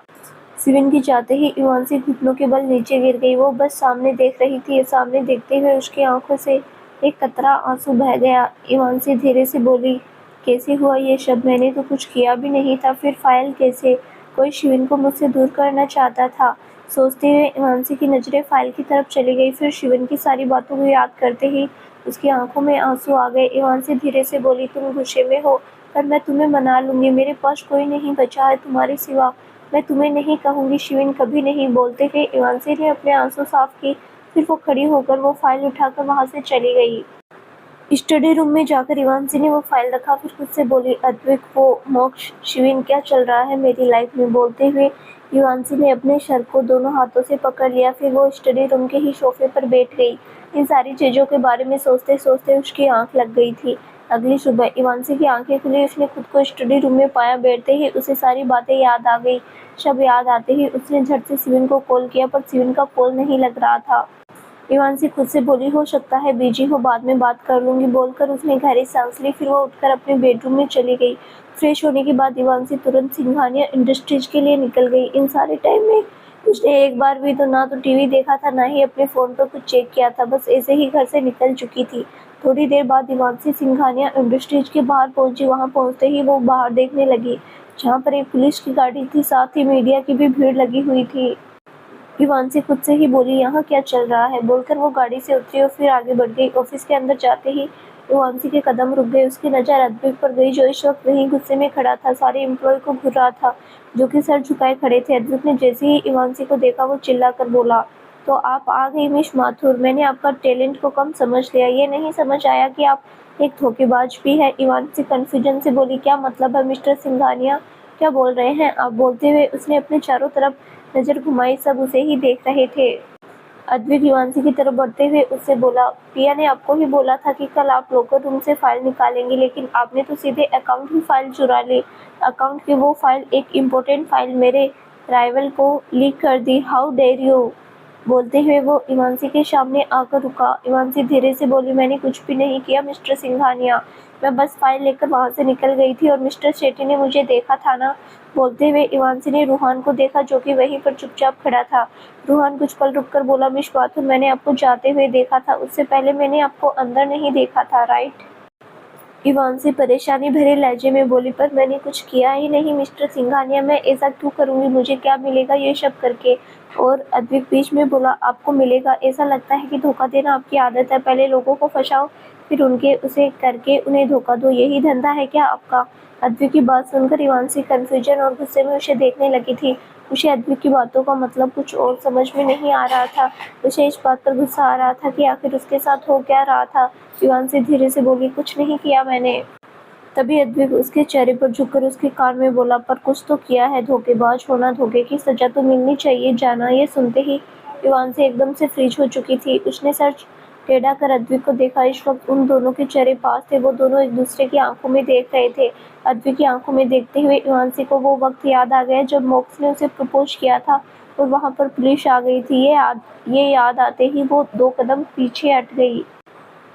Speaker 1: शिविन के जाते ही इवांसी घुटनों के बल नीचे गिर गई। वो बस सामने देख रही थी। सामने देखते हुए उसकी आंखों से एक कतरा आंसू बह गया। इवांसी धीरे से बोली, कैसे हुआ ये सब, मैंने तो कुछ किया भी नहीं था, फिर फाइल कैसे, कोई शिविन को मुझसे दूर करना चाहता था। सोचते हुए इवांसी की नजरें फाइल की तरफ चली गई। फिर शिविन की सारी बातों को याद करते ही उसकी आंखों में आंसू आ गए। इवांसी धीरे से बोली, तुम गुस्से में हो पर मैं तुम्हें मना लूंगी, मेरे पास कोई नहीं बचा है तुम्हारे सिवा, मैं तुम्हें नहीं कहूंगी शिविन, कभी नहीं। बोलते हुए इवांसी ने अपने आंसू साफ की। फिर वो खड़ी होकर वो फाइल उठाकर वहां से चली गई। स्टडी रूम में जाकर इवांसी ने वो फाइल रखा, फिर खुद से बोली, अद्विक, वो मोक्ष, शिविन, क्या चल रहा है मेरी लाइफ में। बोलते हुए इवांसी ने अपने सर को दोनों हाथों से पकड़ लिया। फिर वो स्टडी रूम के ही सोफे पर बैठ गई। इन सारी चीजों के बारे में सोचते सोचते उसकी आंख लग गई थी। अगली सुबह इवांसी की आंखें खुली। उसने खुद को स्टडी रूम में पाया। बैठते ही उसे सारी बातें याद आ गई। सब याद आते ही उसने झट से शिविन को कॉल किया, पर शिविन का कॉल नहीं लग रहा था। इवांसी खुद से बोली, हो सकता है बिजी हो, बाद में बात कर लूंगी, बोलकर उसने गहरी सांस ली। फिर वो उठकर अपने बेडरूम में चली गई। फ्रेश होने के बाद इवांसी तुरंत सिंघानिया इंडस्ट्रीज के लिए निकल गई। इन सारे टाइम में उसने एक बार भी तो ना तो टीवी देखा था, ना ही अपने फोन पर कुछ चेक किया था, बस ऐसे ही घर से निकल चुकी थी। थोड़ी देर बाद इवांसी सिंघानिया इंडस्ट्रीज के बाहर पहुंची। वहां पहुंचते ही वो बाहर देखने लगी, जहाँ पर एक पुलिस की गाड़ी थी, साथ ही मीडिया की भी भीड़ लगी हुई थी। इवांसी खुद से ही बोली, यहाँ क्या चल रहा है, बोलकर वो गाड़ी से उतरी और फिर आगे बढ़ गई। ऑफिस के अंदर जाते ही इवांसी के कदम रुक गए। उसकी नज़र अद्विक पर गई, जो इस वक्त वहीं गुस्से में खड़ा था, सारे एम्प्लॉय को घूर रहा था, जो कि सर झुकाए खड़े थे। अद्विक ने जैसे ही इवांसी को देखा वो चिल्लाकर बोला, तो आप आ गई मिस माथुर, मैंने आपका टैलेंट को कम समझ लिया, ये नहीं समझ आया कि आप एक धोखेबाज भी है। इवांसी कंफ्यूजन से बोली, क्या मतलब है मिस्टर सिंघानिया, क्या बोल रहे हैं आप। बोलते हुए उसने अपने चारों तरफ नजर घुमाई, सब उसे ही देख रहे थे। अद्विक इवांसी की तरफ बढ़ते हुए उससे बोला, पिया ने आपको ही बोला था कि कल आप लॉकर रूम से फाइल निकालेंगे, लेकिन आपने तो सीधे अकाउंट की फाइल चुरा ली। अकाउंट की वो फाइल, एक इम्पोर्टेंट फाइल, मेरे राइवल को लीक कर दी, हाउ डेयर यू। बोलते हुए वो इवांसी के सामने आकर रुका। इवांसी धीरे से बोली, मैंने कुछ भी नहीं किया मिस्टर सिंघानिया, मैं बस फाइल लेकर वहां से निकल गई थी और मिस्टर शेट्टी ने मुझे देखा था ना। बोलते हुए इवांसी ने रूहान को देखा, जो कि वहीं पर चुपचाप खड़ा था। रूहान कुछ पल रुककर बोला, मिस माथुर, मैंने आपको जाते हुए देखा था, उससे पहले मैंने आपको अंदर नहीं देखा था, राइट। इवांसी परेशानी भरे लहजे में बोली, पर मैंने कुछ किया ही नहीं मिस्टर सिंघानिया, मैं ऐसा क्यों करूंगी, मुझे क्या मिलेगा ये सब करके। और अद्विक बीच में बोला, आपको मिलेगा, ऐसा लगता है कि धोखा देना आपकी आदत है, पहले लोगों को फंसाओ फिर उनके उसे करके उन्हें धोखा दो, यही धंधा है क्या आपका। अद्विक की बात सुनकर इवांसी कंफ्यूजन और गुस्से में उसे देखने लगी थी। उसे अद्विक की बातों का मतलब कुछ और समझ में नहीं आ रहा था। उसे इस बात पर गुस्सा आ रहा था कि आखिर उसके साथ हो क्या रहा था। इवांसी धीरे से बोली, कुछ नहीं किया मैंने। तभी अद्विक उसके चेहरे पर झुककर उसके कान में बोला, पर कुछ तो किया है, धोखेबाज होना, धोखे की सजा तो मिलनी चाहिए जाना। ये सुनते ही इवांसी एकदम से फ्रीज हो चुकी थी। उसने सर टेढ़ा कर अद्विक को देखा। इस वक्त उन दोनों के चेहरे पास थे, वो दोनों एक दूसरे की आंखों में देख रहे थे। अद्विक की आंखों में देखते हुए इवांसी को वो वक्त याद आ गया जब मोक्स ने उसे प्रपोज किया था और वहां पर पुलिस आ गई थी। ये याद आते ही वो 2 कदम पीछे हट गई।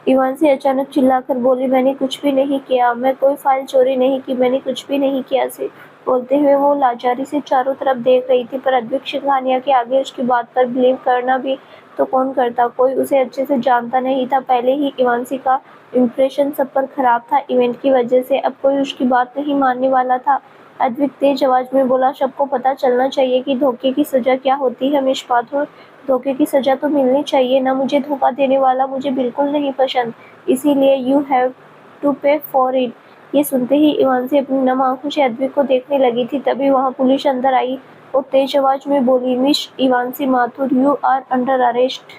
Speaker 1: इवांसी अचानक चिल्लाकर बोली, मैंने कुछ भी नहीं किया, मैं कोई फाइल चोरी नहीं की, मैंने कुछ भी नहीं किया से बोलते हुए वो लाचारी से चारों तरफ देख रही थी। पर अद्विक सिंघानिया के आगे उसकी बात पर बिलीव करना भी तो कौन करता। कोई उसे अच्छे से जानता नहीं था। पहले ही इवांसी का इम्प्रेशन सब पर खराब था इवेंट की वजह से। अब कोई उसकी बात नहीं मानने वाला था। अद्विक तेज आवाज में बोला, सबको पता चलना चाहिए कि धोखे की सजा क्या होती है मिस पाथुर। धोखे की सजा तो मिलनी चाहिए ना। मुझे धोखा देने वाला मुझे बिल्कुल नहीं पसंद, इसीलिए यू हैव टू पे फॉर इट। ये सुनते ही इवांसी अपनी नम आंखों से अद्विक को देखने लगी थी। तभी वहां पुलिस अंदर आई और तेज आवाज में बोली, Miss Ivanshi Mathur, you are under arrest.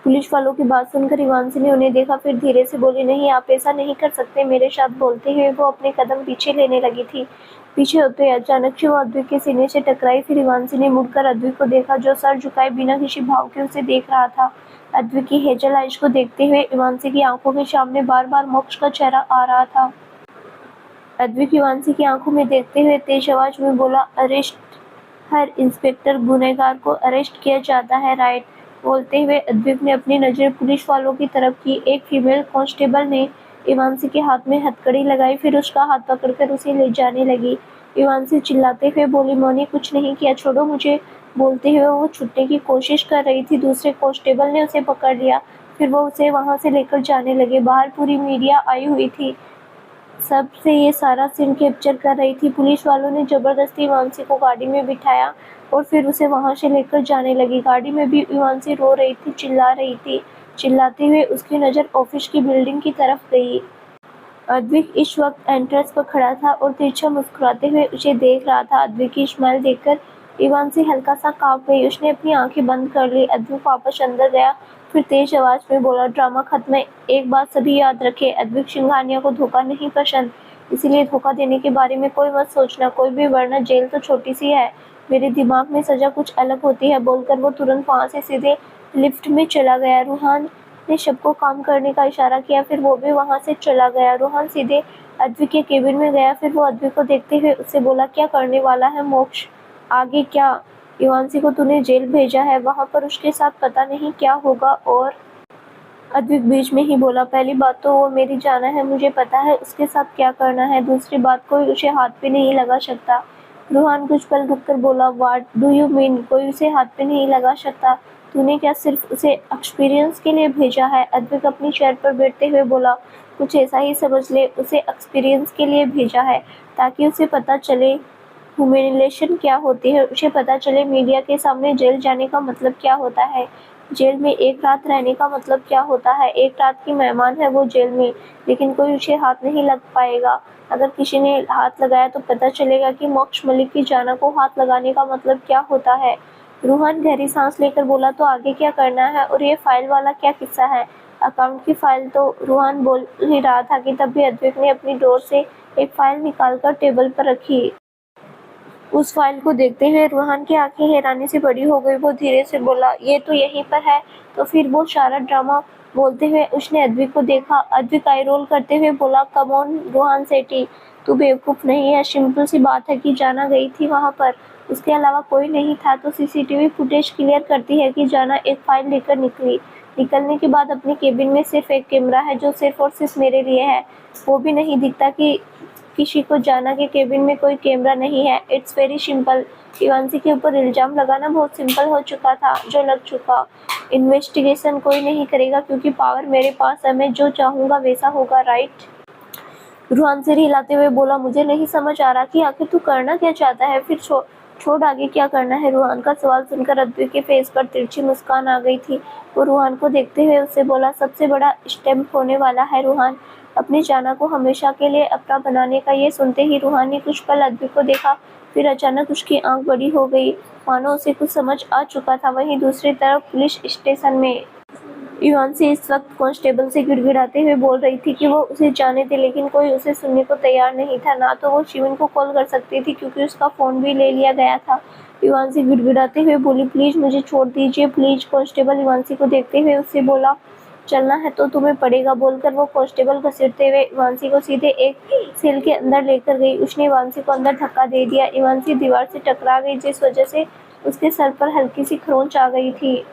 Speaker 1: Police वालों की बात सुनकर इवांसी ने उन्हें देखा, फिर धीरे से बोली, नहीं आप ऐसा नहीं कर सकते मेरे साथ। बोलते हुए वो अपने कदम पीछे लेने लगी थी। पीछे होते अचानक से वो अद्विक के सीने से टकराई। फिर इवांसी ने मुड़कर अद्विक को देखा, जो सर झुकाए बिना किसी भाव के उसे देख रहा था। अद्विक की हेजल आइज को देखते हुए इवांसी की आंखों के सामने बार बार मोक्ष का चेहरा आ रहा था। अद्विक इवांसी की आंखों में देखते हुए तेज आवाज में बोला, अरेस्ट हर इंस्पेक्टर, गुनहगार को अरेस्ट किया जाता है, राइट। बोलते हुए अद्विक ने अपनी नजर पुलिस वालों की तरफ की। एक फीमेल कांस्टेबल ने इवांसी के हाथ में हथकड़ी लगाई, फिर उसका हाथ पकड़कर उसे ले जाने लगी। इवांसी चिल्लाते हुए बोली, मैंने कुछ नहीं किया, छोड़ो मुझे। बोलते हुए वो छूटने की कोशिश कर रही थी। दूसरे कांस्टेबल ने उसे पकड़ लिया, फिर वो उसे वहां से लेकर जाने लगे। बाहर पूरी मीडिया आई हुई थी, सबसे ये सारा सीन कैप्चर कर रही थी। पुलिस वालों ने जबरदस्ती इवांसी को गाड़ी में बिठाया और फिर उसे वहां से लेकर जाने लगी। गाड़ी में भी इवांसी रो रही थी, चिल्ला रही थी। चिल्लाते हुए उसकी नजर ऑफिस की बिल्डिंग की तरफ गई। अद्विक इस वक्त एंट्रेंस पर खड़ा था और तिरछा मुस्कुराते हुए उसे देख रहा था। अद्विक की स्माइल देखकर इवांसी हल्का सा कांप गई। उसने अपनी आंखें बंद कर ली। अद्विक वापस अंदर गया, फिर तेज आवाज में बोला, ड्रामा खत्म है। एक बात सभी याद रखे, अद्विक सिंघानिया को धोखा नहीं पसंद, इसीलिए धोखा देने के बारे में कोई मत सोचना कोई भी, वरना जेल तो छोटी सी है, मेरे दिमाग में सजा कुछ अलग होती है। बोलकर वो तुरंत वहां से सीधे लिफ्ट में चला गया। रूहान ने सबको काम करने का इशारा किया, फिर वो भी वहां से चला गया। रोहन सीधे अद्विक के केबिन में गया, फिर वो अद्विक को देखते हुए उससे बोला, क्या करने वाला है मोक्ष, आगे क्या। इवांसी को तूने जेल भेजा है, वहां पर उसके साथ पता नहीं क्या होगा। और अद्विक बीच में ही बोला, पहली बात तो वो मेरी जाना है, मुझे पता है उसके साथ क्या करना है। दूसरी बात, कोई उसे हाथ पे नहीं लगा सकता। रूहान कुछ पल रुककर बोला, व्हाट डू यू मीन, कोई उसे हाथ पे नहीं लगा सकता? तूने क्या सिर्फ उसे एक्सपीरियंस के लिए भेजा है? अद्विक अपनी चेयर पर बैठते हुए बोला, कुछ ऐसा ही समझ ले, उसे एक्सपीरियंस के लिए भेजा है, ताकि उसे पता चले ह्यूमिलिएशन क्या होती है, उसे पता चले मीडिया के सामने जेल जाने का मतलब क्या होता है, जेल में एक रात रहने का मतलब क्या होता है। एक रात की मेहमान है वो जेल में, लेकिन कोई उसे हाथ नहीं लग पाएगा। अगर किसी ने हाथ लगाया तो पता चलेगा कि मोक्ष मलिक की जाना को हाथ लगाने का मतलब क्या होता है। रूहान गहरी सांस लेकर बोला, तो आगे क्या करना है, और ये फाइल वाला क्या किस्सा है? अकाउंट की फाइल, तो रूहान बोल ही रहा था कि तभी अद्विक ने अपनी ड्रॉर से एक फाइल निकालकर टेबल पर रखी। उस फाइल को देखते हुए रूहान की आंखें हैरानी से बड़ी हो गई। वो धीरे से बोला, ये तो यहीं पर है, तो फिर वो सारा ड्रामा। बोलते हुए उसने अद्विक को देखा। अद्विक आई रोल करते हुए बोला, कम ऑन रूहान सेठी, तू बेवकूफ नहीं है, सिंपल सी बात है कि जाना गई थी वहां पर, उसके अलावा कोई नहीं था। तो सीसीटीवी फुटेज क्लियर करती है कि जाना एक फाइल लेकर निकली। निकलने के बाद अपने केबिन में सिर्फ एक कैमरा है, जो सिर्फ और सिर्फ मेरे लिए है। वो भी नहीं दिखता कि किसी को जाना के केबिन में कोई कैमरा नहीं है। It's very simple. इवांसी के ऊपर इल्जाम लगाना बहुत सिंपल हो चुका था, जो लग चुका। इन्वेस्टिगेशन कोई नहीं करेगा क्योंकि पावर मेरे पास है, मैं जो चाहूंगा वैसा होगा, राइट। रूहान सिर हिलाते हुए बोला, मुझे नहीं समझ आ रहा कि आखिर तू करना क्या चाहता है, फिर छोड़ आगे क्या करना है। रूहान का सवाल सुनकर अद्विक के फेस पर तिरछी मुस्कान आ गई थी। वो रूहान को देखते हुए उससे बोला, सबसे बड़ा स्टेप होने वाला है रूहान, अपनी जाना को हमेशा के लिए अपना बनाने का। ये सुनते ही रूहान ने कुछ पल अद्विक को देखा, फिर अचानक उसकी आंख बड़ी हो गई, मानो उसे कुछ समझ आ चुका था। वहीं दूसरी तरफ पुलिस स्टेशन में इवांसी इस वक्त कांस्टेबल से गिड़गिड़ाते हुए बोल रही थी कि वो उसे जाने दे, लेकिन कोई उसे सुनने को तैयार नहीं था। ना तो वो शिवन को कॉल कर सकती थी क्योंकि उसका फोन भी ले लिया गया था। इवांसी गिड़गिड़ाते हुए बोली, प्लीज मुझे छोड़ दीजिए प्लीज। कांस्टेबल इवांसी को देखते हुए उससे बोला, चलना है तो तुम्हें पड़ेगा। बोलकर वो कांस्टेबल घसीटते हुए इवांसी को सीधे एक सेल के अंदर लेकर गई। उसने इवांसी को अंदर धक्का दे दिया। इवांसी दीवार से टकरा गई, जिस वजह से उसके सर पर हल्की सी खरोंच आ गई थी।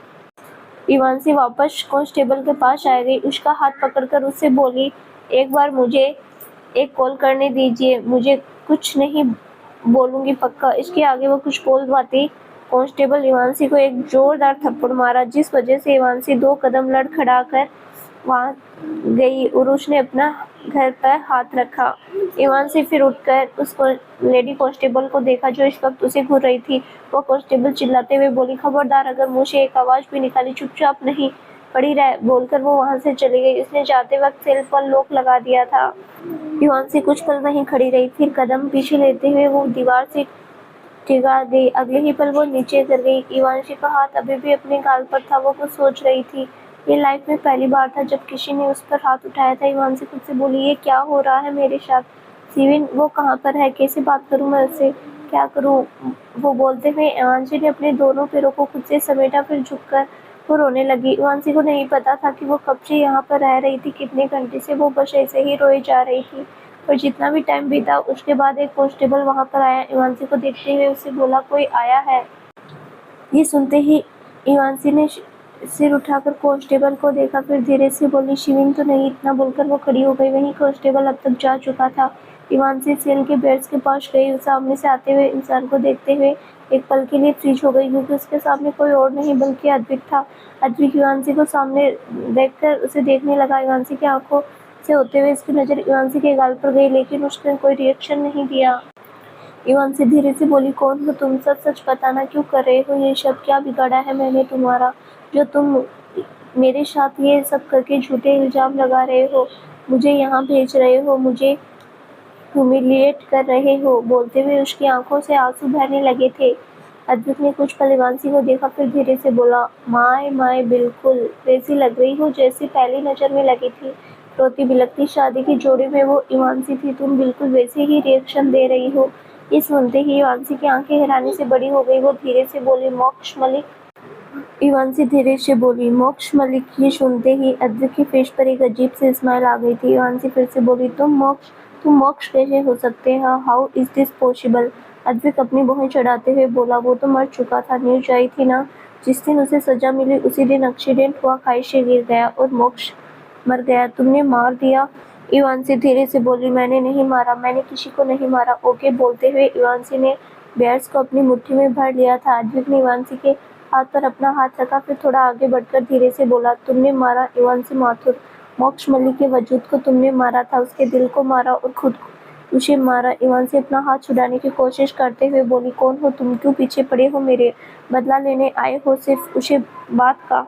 Speaker 1: इवांसी वापस कांस्टेबल के पास आ गई, उसका हाथ पकड़कर उससे बोली, एक बार मुझे एक कॉल करने दीजिए, मुझे कुछ नहीं बोलूंगी पक्का। इसके आगे वो कुछ बोल पाती। कांस्टेबल इवांसी को एक जोरदार थप्पड़ मारा, जिस वजह से इवांसी 2 कदम लड़खड़ाकर वहां गई और उसने अपना घर पर हाथ रखा। इवांसी फिर उठकर उस लेडी कांस्टेबल को देखा जो इस वक्त उसे घूर रही थी। वो कांस्टेबल चिल्लाते हुए बोली, खबरदार, अगर मुंह से एक आवाज भी निकाली चुपचाप नहीं पड़ी रह, बोलकर वो वहां से चली गई। उसने जाते वक्त सेल पर लॉक लगा दिया था। इवांसी कुछ पल वहीं खड़ी रही, फिर कदम पीछे लेते हुए वो दीवार से टिका गई। अगले ही पल वो नीचे गिर गई। इवांशी का हाथ अभी भी अपने गाल पर था। वो कुछ सोच रही थी। ये लाइफ में पहली बार था जब किसी ने उस पर हाथ उठाया था। इवांशी खुद से बोली, ये क्या हो रहा है मेरे साथ? सिविन, वो कहाँ पर है? कैसे बात करूं मैं उससे? क्या करूं? वो बोलते हुए इवांशी ने अपने दोनों पैरों को खुद से समेटा, फिर झुककर वो रोने लगी। इवांशी को नहीं पता था कि वो कब से यहाँ पर रह रही थी, कितने घंटे से वो बस ऐसे ही रोए जा रही थी। पर जितना भी टाइम बीता, उसके बाद एक कांस्टेबल वहां पर आया। इवांसी को देखते हुए उससे बोला, कोई आया है? ये सुनते ही इवांसी ने सिर उठाकर कांस्टेबल को देखा, फिर धीरे से बोली, शिविन तो नहीं। इतना बोलकर वो खड़ी हो गई। वहीं कांस्टेबल अब तक जा चुका था। इवांसी सेल के बेड्स के पास गई। सामने से आते हुए इंसान को देखते हुए एक पल के लिए फ्रीज हो गई, क्योंकि उसके सामने कोई और नहीं बल्कि अद्विक था। अद्विक इवांसी को सामने देखकर उसे देखने लगा। इवांसी की आंखों से होते हुए इसकी नजर इवांसी के गाल पर गई, लेकिन उसने कोई रिएक्शन नहीं दिया। इवांसी धीरे से बोली, कौन हो तुम? सच सच बताना, क्यों कर रहे हो ये सब? क्या बिगाड़ा है मैंने तुम्हारा जो तुम मेरे साथ ये सब करके झूठे इल्जाम लगा रहे हो, मुझे यहाँ भेज रहे हो, मुझे ह्यूमिलिएट कर रहे हो? बोलते हुए उसकी आंखों से आंसू बहने लगे थे। अद्विक ने कुछ पल इवांसी को देखा, फिर धीरे से बोला, माय माय, बिल्कुल वैसी लग रही हो जैसी पहली नजर में लगी थी। रोती बिलखती शादी की जोड़ी में वो इवांसी थी। तुम बिल्कुल वैसे ही रिएक्शन दे रही हो। ये सुनते ही इवांसी की आंखें हैरानी से बड़ी हो गई। वो धीरे से बोली, मोक्ष मलिक। इवांसी धीरे से बोली, मोक्ष मलिक। ये सुनते ही अद्विक की फेस पर एक अजीब सी स्माइल आ गई थी। इवांसी फिर से बोली, तुम मोक्ष कैसे हो सकते हैं? How is this possible? Advik अपनी भौहें चढ़ाते हुए बोला, वो तो मर चुका था। न्यूज आई थी ना, जिस दिन उसे सजा मिली उसी दिन एक्सीडेंट हुआ, खाई से गिर गया और मोक्ष मर गया। तुमने मार दिया? इवांसी धीरे से बोली, मैंने नहीं मारा, मैंने किसी को नहीं मारा। ओके। बोलते हुए इवांसी ने बेयर्स को अपनी मुट्ठी में भर लिया था। अद्विक ने इवांसी के हाथ पर अपना हाथ रखा, फिर थोड़ा आगे बढ़कर धीरे से बोला, तुमने मारा इवांसी माथुर। मोक्ष मलिक के वजूद को तुमने मारा था, उसके दिल को मारा और खुद उसे मारा। इवांसी अपना हाथ छुड़ाने की कोशिश करते हुए बोली, कौन हो तुम? क्यों पीछे पड़े हो मेरे? बदला लेने आए हो सिर्फ उसे बात का?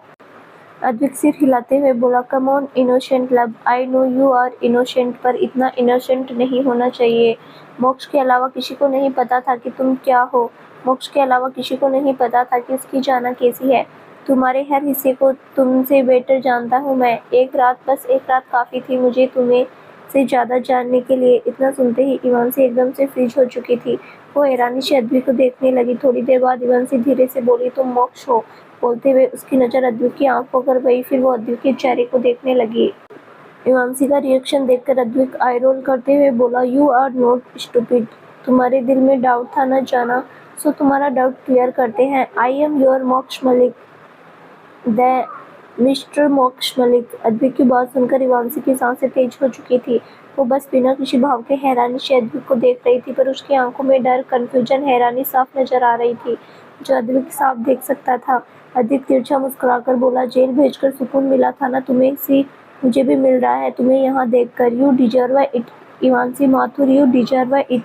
Speaker 1: अद्विक सिर हिलाते हुए बोला, come on innocent love, I know you are innocent, पर इतना इनोसेंट नहीं होना चाहिए। मोक्ष के अलावा किसी को नहीं पता था कि तुम क्या हो। मोक्ष के अलावा किसी को नहीं पता था कि उसकी जाना कैसी है। तुम्हारे हर हिस्से को तुमसे बेटर जानता हूँ मैं। एक रात, बस एक रात काफ़ी थी मुझे तुम्हें से ज़्यादा जानने के लिए। इतना सुनते ही इवांसी एकदम से फ्रीज हो चुकी थी। वो हैरानी से अद्विक को देखने लगी। थोड़ी देर बाद इवांसी धीरे से बोली, तुम मोक्ष हो? बोलते हुए उसकी नज़र अद्विक की आंखों पर गई, फिर वो अद्विक के चेहरे को देखने लगी। इवांसी का रिएक्शन देखकर अद्विक आई रोल करते हुए बोला, यू आर नॉट स्टूपिड। तुम्हारे दिल में डाउट था न जाना, सो तुम्हारा डाउट क्लियर करते हैं। आई एम योर मोक्ष मलिक, द मिस्टर मोक्ष मलिक। अद्विक की बात सुनकर इवांसी की सांसें तेज हो चुकी थी। वो बस बिना किसी भाव के हैरानी से अद्विक को देख रही थी, पर उसकी आंखों में डर, कंफ्यूजन, हैरानी साफ नजर आ रही थी, जो अद्विक साफ देख सकता था। अद्विक तिरछा मुस्कुराकर बोला, जेल भेजकर सुकून मिला था ना तुम्हें, सी मुझे भी मिल रहा है तुम्हें यहाँ देखकर। You deserve it Ivanshi Mathur, you deserve it.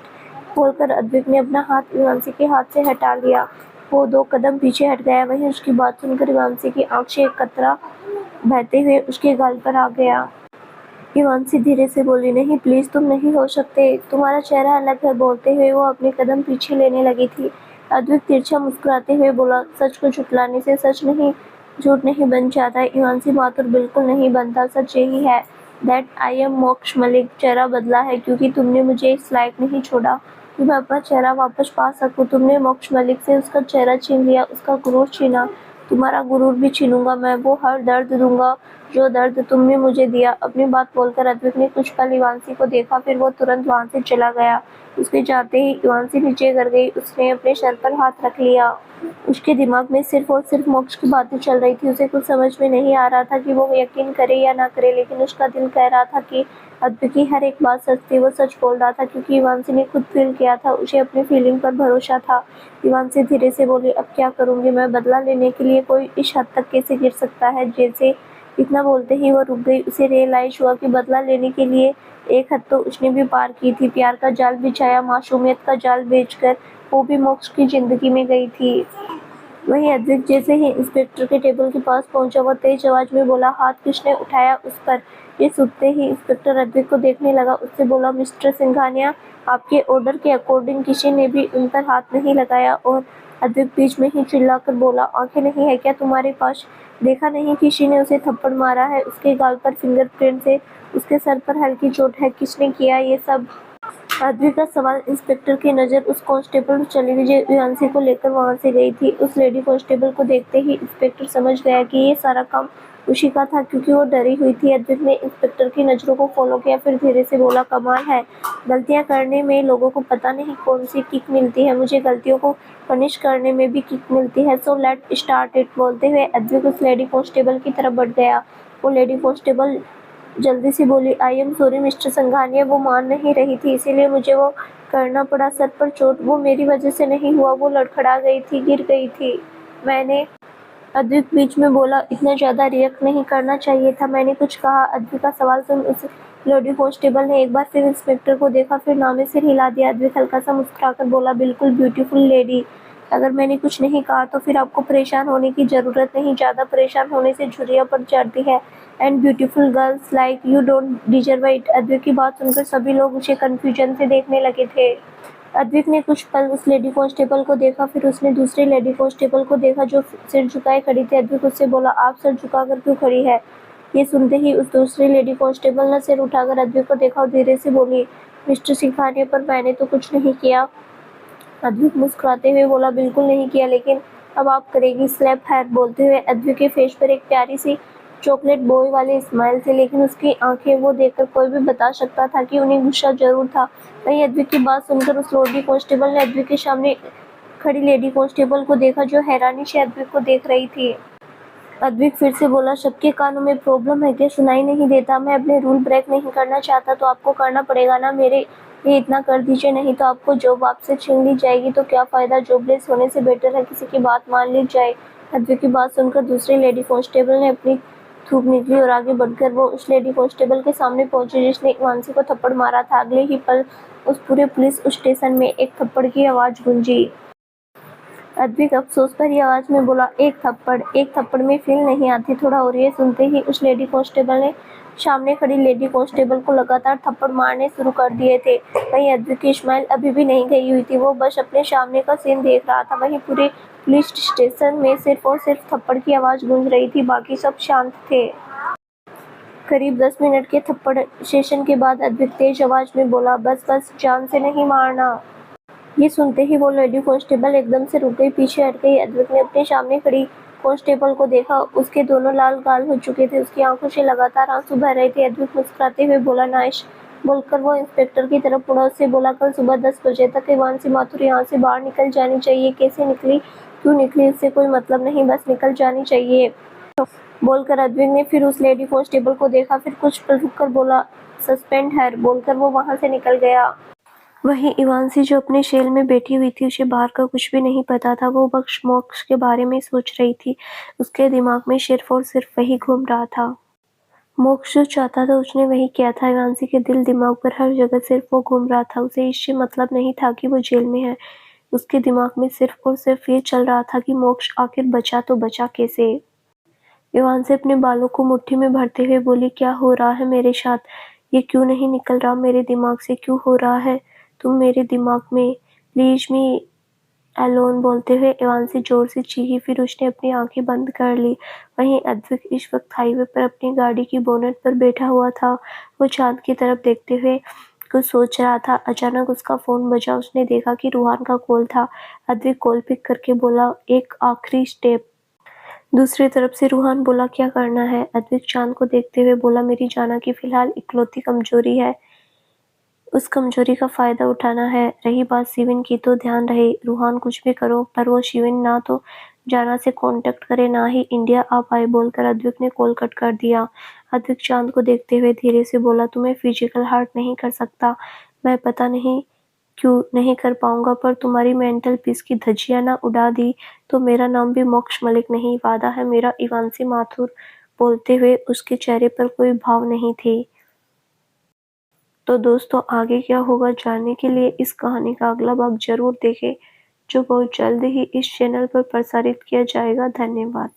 Speaker 1: बोलकर अद्विक ने अपना हाथ इवांसी के हाथ से हटा लिया। वो 2 कदम पीछे हट गया। वहीं उसकी बात सुनकर इवांसी की आंख से एक कतरा बहते हुए उसके गाल पर आ गया। इवांसी धीरे से बोली, नहीं प्लीज, तुम नहीं हो सकते, तुम्हारा चेहरा अलग है। बोलते हुए वो अपने कदम पीछे लेने लगी थी। अद्विक तिरछा मुस्कुराते हुए बोला, सच को झुठलाने से सच नहीं, झूठ नहीं बन जाता। इवांसी माथुर बिल्कुल नहीं बनता। सच यही है दैट आई एम मोक्ष मलिक। चेहरा बदला है क्योंकि तुमने मुझे इस लायक नहीं छोड़ा कि मैं अपना चेहरा वापस पा सकूं। तुमने मोक्ष मलिक से उसका चेहरा छीन लिया, उसका गुरूर छीना। तुम्हारा गुरूर भी छीनूंगा मैं, वो हर दर्द दूंगा जो दर्द तुमने मुझे दिया। अपनी बात बोलकर अद्विक ने कुछ पल इवांसी को देखा, फिर वो तुरंत वहां से चला गया। उसके जाते ही इवांसी नीचे गिर गई। उसने अपने सर पर हाथ रख लिया। उसके दिमाग में सिर्फ और सिर्फ मोक्ष की बातें चल रही थी। उसे कुछ समझ में नहीं आ रहा था कि वो यकीन करे या ना करे, लेकिन उसका दिल कह रहा था कि अद्विक की हर एक बात सच थी। वो सच बोल रहा था क्योंकि इवांसी ने खुद फील किया था। उसे अपनी फीलिंग पर भरोसा था। इवांसी धीरे से बोली, अब क्या करूंगी मैं? बदला लेने के लिए कोई इस हद तक कैसे गिर सकता है? जैसे इतना बोलते ही वो रुक गई। उसे रियलाइज हुआ कि बदला लेने के लिए एक हद तो उसने भी पार की थी। प्यार का जाल बिछाया, मासूमियत का जाल बेचकर वो भी मोक्ष की जिंदगी में गई थी। वहीं अद्विक जैसे ही इंस्पेक्टर के टेबल के पास पहुंचा, वो तेज आवाज में बोला, हाथ किसने उठाया उस पर? ये सुनते ही इंस्पेक्टर अद्विक को देखने लगा। उससे बोला, मिस्टर सिंघानिया, आपके ऑर्डर के अकॉर्डिंग किसी ने भी उन पर हाथ नहीं लगाया। और अद्विक बीच में ही चिल्लाकर बोला, आंखें नहीं है क्या तुम्हारे पास? देखा नहीं किसी ने उसे थप्पड़ मारा है? उसके गाल पर फिंगरप्रिंट है, उसके सर पर हल्की चोट है। किसने किया ये सब? अद्विक का सवाल इंस्पेक्टर की नज़र उस कांस्टेबल पर चली गई जो इवांसी को लेकर वहां से गई थी। उस लेडी कांस्टेबल को देखते ही इंस्पेक्टर समझ गया कि ये सारा काम उसी का था, क्योंकि वो डरी हुई थी। अद्विक ने इंस्पेक्टर की नज़रों को फॉलो किया, फिर धीरे से बोला, कमाल है, गलतियां करने में लोगों को पता नहीं कौन सी किक मिलती है। मुझे गलतियों को पनिश करने में भी किक मिलती है। So let start it. बोलते हुए अद्विक उस लेडी कांस्टेबल की तरफ बढ़ गया। वो लेडी कांस्टेबल जल्दी से बोली, आई एम सॉरी मिस्टर संघानिया, वो मान नहीं रही थी, इसीलिए मुझे वो करना पड़ा। सर पर चोट वो मेरी वजह से नहीं हुआ, वो लड़खड़ा गई थी, गिर गई थी। मैंने अद्विक बीच में बोला, इतना ज्यादा रिएक्ट नहीं करना चाहिए था, मैंने कुछ कहा? अद्विक का सवाल सुन उस लेडी कांस्टेबल ने एक बार फिर इंस्पेक्टर को देखा, फिर नामे सिर हिला दिया। अद्विक हल्का सा मुस्कुराकर बोला, बिल्कुल ब्यूटीफुल लेडी, अगर मैंने कुछ नहीं कहा तो फिर आपको परेशान होने की जरूरत नहीं। ज्यादा परेशान होने से झुर्रियां पड़ जाती है। And beautiful girls like you don't deserve it. Advik की बात सुनकर सभी लोग उसे कंफ्यूजन से देखने लगे थे। अद्विक ने कुछ पल उस लेडी कांस्टेबल को देखा, फिर उसने दूसरी लेडी कांस्टेबल को देखा जो सिर झुकाए खड़ी थी। अद्विक उससे बोला, आप सर झुकाकर क्यों खड़ी है? ये सुनते ही उस दूसरी लेडी कांस्टेबल ने सिर उठाकर अद्विक को देखा और धीरे से बोली, मिस्टर सिंघानिया, पर मैंने तो कुछ नहीं किया। अद्विक मुस्कुराते हुए बोला, बिल्कुल नहीं किया, लेकिन अब आप करेगी स्लैप हैर। बोलते हुए अद्विक के फेस पर एक प्यारी सी चॉकलेट बॉय वाली स्माइल थी, लेकिन उसकी आंखें वो देखकर कोई भी बता सकता था कि उन्हें गुस्सा जरूर था। वहीं अद्विक की बात सुनकर उस लेडी कांस्टेबल ने अद्विक के सामने खड़ी लेडी कांस्टेबल को देखा, जो हैरानी से अद्विक को देख रही थी। अद्विक फिर से बोला, सबके कानों में प्रॉब्लम है क्या? सुनाई नहीं देता? मैं अपने रूल ब्रेक नहीं करना चाहता तो आपको करना पड़ेगा ना। मेरे लिए इतना कर दीजिए, नहीं तो आपको जॉब आपसे छीन ली जाएगी। तो क्या फायदा, जॉबलेस होने से बेटर है किसी की बात मान ली जाए। अद्विक की बात सुनकर दूसरी लेडी कांस्टेबल ने अपनी थूक निकली और आगे बढ़कर वो उस लेडी कांस्टेबल के सामने पहुंची जिसने इवांसी को थप्पड़ मारा था। अगले ही पल उस पूरे पुलिस स्टेशन में एक थप्पड़ की आवाज गूंजी। अद्विक अफसोस भरी आवाज में बोला, एक थप्पड़ में फील नहीं आती, थोड़ा और। ये सुनते ही उस लेडी कांस्टेबल ने सामने खड़ी लेडी कांस्टेबल को लगातार थप्पड़ मारने शुरू कर दिए थे। वहीं अद्विक की स्माइल अभी भी नहीं गई हुई थी, वो बस अपने सामने का सीन देख रहा था। वहीं पूरे पुलिस स्टेशन में सिर्फ और सिर्फ थप्पड़ की आवाज गूंज रही थी, बाकी सब शांत थे। करीब 10 मिनट के थप्पड़ सेशन के बाद अद्विक तेज आवाज में बोला, बस बस, जान से नहीं मारना। ये सुनते ही वो लेडी कांस्टेबल एकदम से रुक गई, पीछे हट गई। अद्विक ने अपने सामने खड़ी कांस्टेबल को देखा, उसके दोनों लाल गाल हो चुके थे, उसकी आंखों से लगातार आंसू बह रहे थे। अद्विक मुस्कुराते हुए बोला, नाइस। बोलकर वो इंस्पेक्टर की तरफ मुड़ा, उससे बोला, कल सुबह 10 बजे तक इवांसी माथुर यहाँ से बाहर निकल जानी चाहिए। कैसे निकली, क्यों निकली, इससे कोई मतलब नहीं, बस निकल जानी चाहिए। बोलकर अद्विक ने फिर उस लेडी कांस्टेबल को देखा, फिर कुछ पल रुककर बोला, सस्पेंड हर। बोलकर वो वहां से निकल गया। वहीं इवांसी जो अपने शेल में बैठी हुई थी, उसे बाहर का कुछ भी नहीं पता था। वो बख्श मोक्ष के बारे में सोच रही थी। उसके दिमाग में सिर्फ और सिर्फ वही घूम रहा था। मोक्ष जो चाहता था उसने वही किया था। इवांसी के दिल दिमाग पर हर जगह सिर्फ वो घूम रहा था। उसे इससे मतलब नहीं था कि वो जेल में है। उसके दिमाग में सिर्फ और सिर्फ ये चल रहा था कि मोक्ष आखिर बचा तो बचा कैसे। इवांसी अपने बालों को मुट्ठी में भरते हुए बोली, क्या हो रहा है मेरे साथ? ये क्यों नहीं निकल रहा मेरे दिमाग से? क्यों हो रहा है तुम मेरे दिमाग में? Please me alone. बोलते हुए इवांसी जोर से चीखी, फिर उसने अपनी आंखें बंद कर ली। वहीं अद्विक इस वक्त हाईवे पर अपनी गाड़ी की बोनट पर बैठा हुआ था। वो चांद की तरफ देखते हुए कुछ सोच रहा था। अचानक उसका फोन बजा। उसने देखा कि रूहान का कॉल था। अद्विक कॉल पिक करके बोला, एक आखिरी स्टेप। दूसरी तरफ से रूहान बोला, क्या करना है? अद्विक चांद को देखते हुए बोला, मेरी जाना की फिलहाल इकलौती कमजोरी है, उस कमजोरी का फायदा उठाना है। रही बात शिविन की तो ध्यान रहे, रूहान कुछ भी करो पर वो शिविन ना तो जाना से कांटेक्ट करे ना ही इंडिया आ पाए, बोलकर अद्विक ने कॉल कट कर दिया। अद्विक चांद को देखते हुए धीरे से बोला, तुम्हें फिजिकल हर्ट नहीं कर सकता, मैं पता नहीं क्यों नहीं कर पाऊंगा, पर तुम्हारी मेंटल पीस की धज्जियां ना उड़ा दी तो मेरा नाम भी मोक्ष मलिक नहीं, वादा है मेरा। इवांशी माथुर बोलते हुए उसके चेहरे पर कोई भाव नहीं थे। तो दोस्तों, आगे क्या होगा जानने के लिए इस कहानी का अगला भाग जरूर देखें, जो बहुत जल्द ही इस चैनल पर प्रसारित किया जाएगा। धन्यवाद।